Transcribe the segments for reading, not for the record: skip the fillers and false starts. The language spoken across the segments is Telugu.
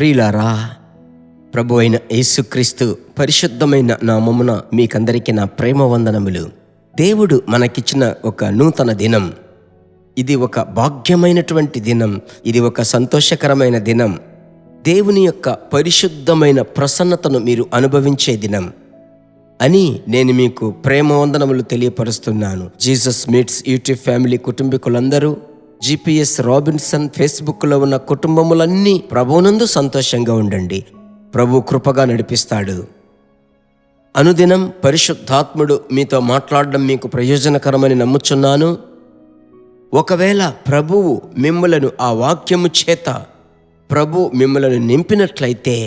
ప్రియులారా, ప్రభు అయిన యేసుక్రీస్తు పరిశుద్ధమైన నామమున మీకందరికీ నా ప్రేమ వందనములు. దేవుడు మనకిచ్చిన ఒక నూతన దినం. ఇది ఒక భాగ్యమైనటువంటి దినం. ఇది ఒక సంతోషకరమైన దినం. దేవుని యొక్క పరిశుద్ధమైన ప్రసన్నతను మీరు అనుభవించే దినం అని నేను మీకు ప్రేమ వందనములు తెలియపరుస్తున్నాను. జీసస్ మీట్స్ యూట్యూబ్ ఫ్యామిలీ కుటుంబీకులందరూ, GPS రాబిన్సన్ ఫేస్బుక్లో ఉన్న కుటుంబములన్నీ ప్రభువునందు సంతోషంగా ఉండండి. ప్రభు కృపగా నడిపిస్తాడు. అనుదినం పరిశుద్ధాత్ముడు మీతో మాట్లాడడం మీకు ప్రయోజనకరమని నమ్ముచున్నాను. ఒకవేళ ప్రభువు మిమ్ములను ఆ వాక్యము చేత ప్రభు మిమ్ములను నింపినట్లయితే,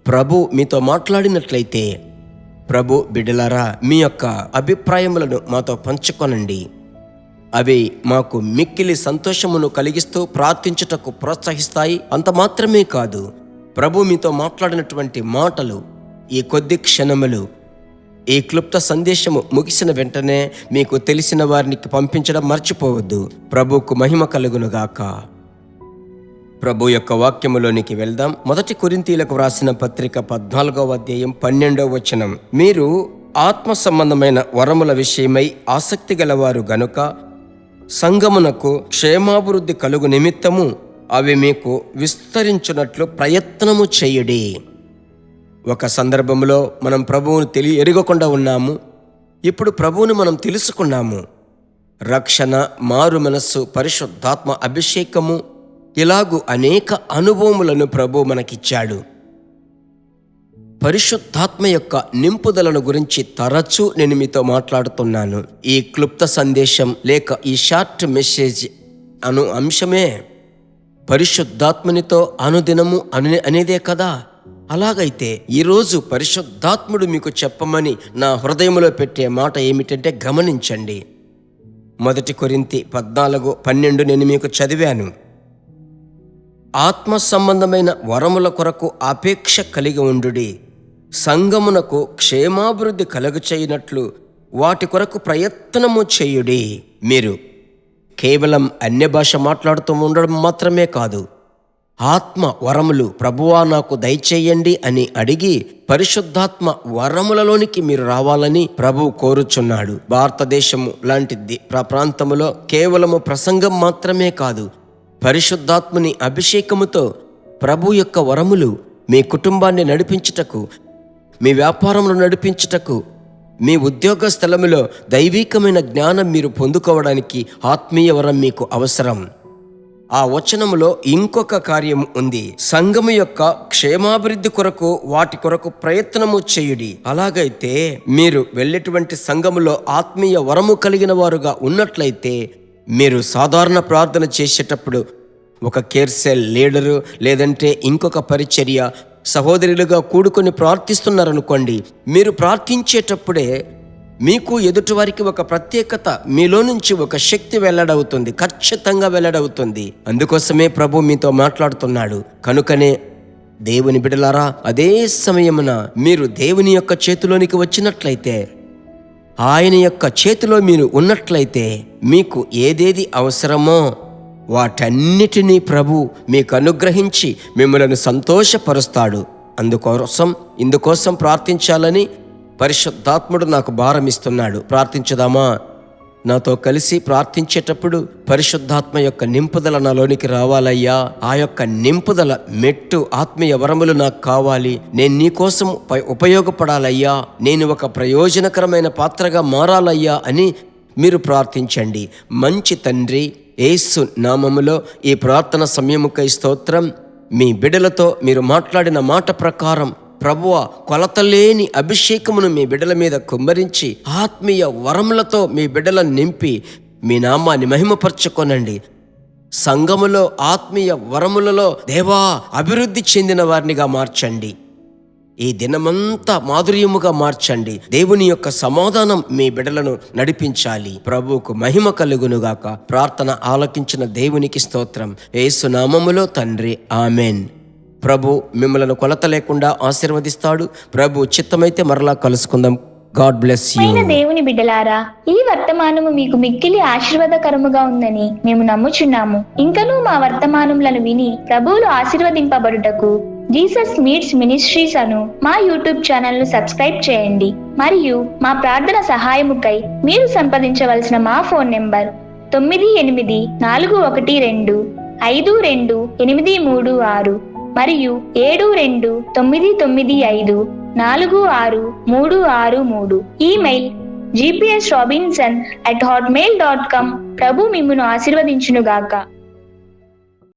ప్రభు మీతో మాట్లాడినట్లయితే, ప్రభు బిడ్డలారా, మీ యొక్క అభిప్రాయములను మాతో పంచుకొనండి. అవి మాకు మిక్కిలి సంతోషమును కలిగిస్తూ ప్రార్థించుటకు ప్రోత్సహిస్తాయి. అంత మాత్రమే కాదు, ప్రభు మీతో మాట్లాడినటువంటి మాటలు ఈ కొద్ది క్షణములు, ఈ క్లుప్త సందేశము ముగిసిన వెంటనే మీకు తెలిసిన వారికి పంపించడం మర్చిపోవద్దు. ప్రభువుకు మహిమ కలుగునుగాక. ప్రభు యొక్క వాక్యములోనికి వెళ్దాం. 1 కొరింథీయులకు వ్రాసిన పత్రిక 14వ అధ్యాయం 12వ వచనం. మీరు ఆత్మ సంబంధమైన వరముల విషయమై ఆసక్తి గలవారు గనుక సంఘమునకు క్షేమాభివృద్ధి కలుగు నిమిత్తము అవి మీకు విస్తరించున్నట్లు ప్రయత్నము చేయుడి. ఒక సందర్భంలో మనం ప్రభువును ఎరగకుండా ఉన్నాము. ఇప్పుడు ప్రభువును మనం తెలుసుకున్నాము. రక్షణ, మారు మనస్సు, పరిశుద్ధాత్మ అభిషేకము, ఇలాగూ అనేక అనుభవములను ప్రభు మనకిచ్చాడు. పరిశుద్ధాత్మ యొక్క నింపుదలను గురించి తరచూ నేను మీతో మాట్లాడుతున్నాను. ఈ క్లుప్త సందేశం లేక ఈ షార్ట్ మెసేజ్ అంశమే పరిశుద్ధాత్మనితో అనుదినము అనేదే కదా. అలాగైతే ఈరోజు పరిశుద్ధాత్ముడు మీకు చెప్పమని నా హృదయంలో పెట్టే మాట ఏమిటంటే, గమనించండి. 1 కొరింథీ 14:12 నేను మీకు చదివాను. ఆత్మ సంబంధమైన వరముల కొరకు ఆపేక్ష కలిగి ఉండుడి, సంఘమునకు క్షేమాభివృద్ధి కలుగచేయునట్లు వాటి కొరకు ప్రయత్నము చేయుడి. మీరు కేవలం అన్య భాష మాట్లాడుతూ ఉండడం మాత్రమే కాదు, ఆత్మ వరములు ప్రభువా నాకు దయచేయండి అని అడిగి పరిశుద్ధాత్మ వరములలోనికి మీరు రావాలని ప్రభువు కోరుచున్నాడు. భారతదేశము లాంటి ప్రాంతములో కేవలము ప్రసంగం మాత్రమే కాదు, పరిశుద్ధాత్మని అభిషేకముతో ప్రభు యొక్క వరములు మీ కుటుంబాన్ని నడిపించుటకు, మీ వ్యాపారంలో నడిపించుటకు, మీ ఉద్యోగ స్థలములో దైవికమైన జ్ఞానం మీరు పొందుకోవడానికి ఆత్మీయ వరం మీకు అవసరం. ఆ వచనములో ఇంకొక కార్యం ఉంది. సంఘము యొక్క క్షేమాభివృద్ధి కొరకు వాటి కొరకు ప్రయత్నము చేయుడి. అలాగైతే మీరు వెళ్ళేటువంటి సంఘములో ఆత్మీయ వరము కలిగిన వారుగా ఉన్నట్లయితే, మీరు సాధారణ ప్రార్థన చేసేటప్పుడు ఒక కేర్ సెల్ లీడరు లేదంటే ఇంకొక పరిచర్య సహోదరులుగా కూడుకొని ప్రార్థిస్తున్నారనుకోండి, మీరు ప్రార్థించేటప్పుడే మీకు ఎదుటివారికి ఒక ప్రత్యేకత, మీలో నుంచి ఒక శక్తి వెల్లడవుతుంది, ఖచ్చితంగా వెల్లడవుతుంది. అందుకోసమే ప్రభు మీతో మాట్లాడుతున్నాడు. కనుకనే దేవుని బిడ్డలారా, అదే సమయమున మీరు దేవుని యొక్క చేతిలోనికి వచ్చినట్లయితే, ఆయన యొక్క చేతిలో మీరు ఉన్నట్లయితే, మీకు ఏదేది అవసరమో వాటన్నిటినీ ప్రభు మీకు అనుగ్రహించి మిమ్మల్ని సంతోషపరుస్తాడు. ఇందుకోసం ప్రార్థించాలని పరిశుద్ధాత్ముడు నాకు భారమిస్తున్నాడు. ప్రార్థించుదామా? నాతో కలిసి ప్రార్థించేటప్పుడు పరిశుద్ధాత్మ యొక్క నింపుదల నాలోనికి రావాలయ్యా. ఆ యొక్క నింపుదల మెట్టు, ఆత్మీయ వరములు నాకు కావాలి. నేను నీ కోసం ఉపయోగపడాలయ్యా. నేను ఒక ప్రయోజనకరమైన పాత్రగా మారాలయ్యా అని మీరు ప్రార్థించండి. మంచి తండ్రి, యేసు నామములో ఈ ప్రార్థన సమయముకై స్తోత్రం. మీ బిడ్డలతో మీరు మాట్లాడిన మాట ప్రకారం ప్రభువా, కొలతలేని అభిషేకమును మీ బిడ్డల మీద కుమ్మరించి ఆత్మీయ వరములతో మీ బిడ్డలను నింపి మీ నామాన్ని మహిమపరచుకొనండి. సంఘములో ఆత్మీయ వరములలో దేవా అభివృద్ధి చెందిన వారినిగా మార్చండి. ఈ దినమంతా మాధుర్యముగా మార్చండి. దేవుని యొక్క సమాధానం మీ బిడ్డలను నడిపించాలి. ప్రభువుకు మహిమ కలుగునుగాక. ప్రార్థన ఆలకించిన దేవునికి స్తోత్రం. యేసు నామములో తండ్రి, ఆమెన్. ప్రభు మిమ్మలను కొలత లేకుండా ఆశీర్వదిస్తాడు. ప్రభు చిత్తమైతే మరలా కలుసుకుందాం. God bless you. దేవుని బిడ్డలారా, ఈ వర్తమానము మీకు మిక్కిలి ఆశీర్వాదకరముగా ఉందని మేము నమ్ముచున్నాము. ఇంకనూ మా వర్తమానములను విని ప్రభువులు ఆశీర్వదింపబడుటకు జీసస్ మీట్స్ మినిస్ట్రీస్ అను మా యూట్యూబ్ ఛానల్ ను సబ్స్క్రైబ్ చేయండి. మరియు మా ప్రార్థన సహాయముకై మీరు సంప్రదించవలసిన మా ఫోన్ నెంబర్ 9841522836 మరియు 7299546363. Email gpsrobinson@hotmail.com. ప్రభు మిమ్మును ఆశీర్వదించునుగాక.